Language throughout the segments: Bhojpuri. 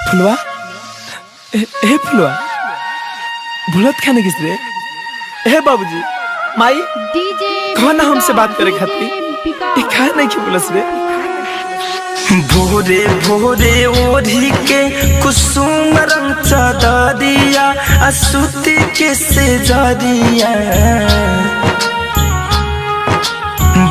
फुलवा हे फुलवा भूलत खाने किस रे हे बाबूजी माई कौन हमसे बात करे खाती खा नहीं की बोलस रे। भोरे भोरे ओढ़ी के कुसुम रंग चादरिया असुती के से जरिया।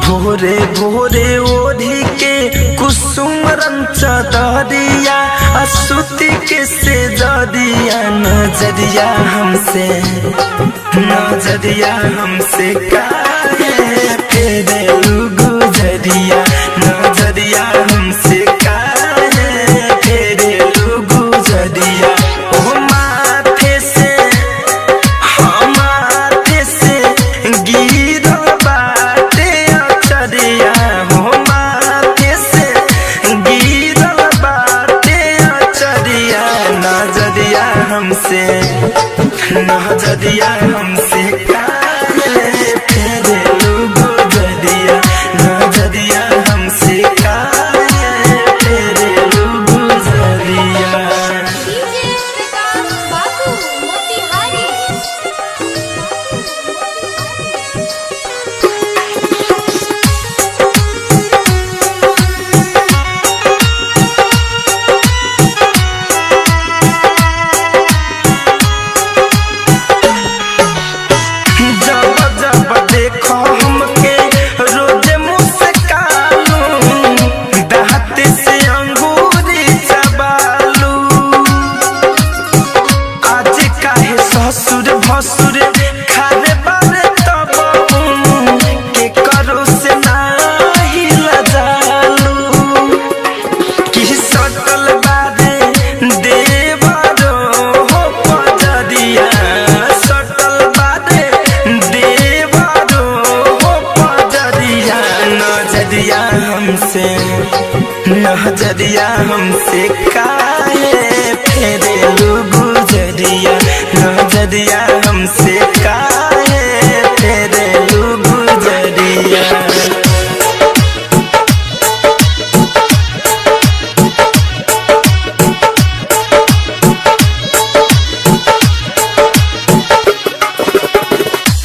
भोरे भोरे ओढ़ी के कुसुम रंग चादरिया असुती के से जरिया। नजरिया हमसे काहे फेरे गुजरिया। नजरिया हमसे काहे फेरे गुजरिया। ओ माथे से गिर बाटे अचरिया। हो माथे से गिर बाटे अचरिया। नजरिया हमसे काहे फेरे गुजरिया। नजरिया हमसे काहे फेरे गुजरिया। ससुर भसुर खारे बारे तब के करो से नाही लजालू। कि सटल बारे देवरो हो पजरिया। सटल बारे देवरो हो पजरिया। नजरिया हमसे काहे फेरे गुजरिया। नजरिया हमसे काहे फेरे गुजरिया।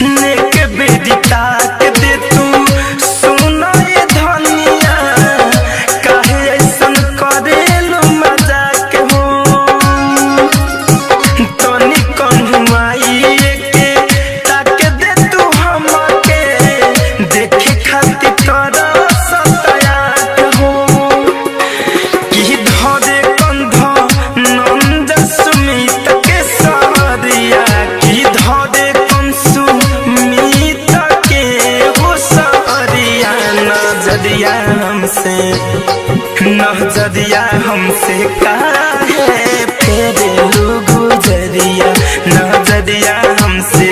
नेक बेदी ताक दे तू सुना ये धनिया। काहे ऐसन करेलू मजाक हो। तनी कन्हुआई के ताक दे तू हमके देखे खातिर तोरा सतायात हो। कि धरे कंध नंद सुमित के सहरिया। कि धरे सुमित के हो सहरिया। नजरिया हमसे काहे फेरे गुजरिया। नजरिया हमसे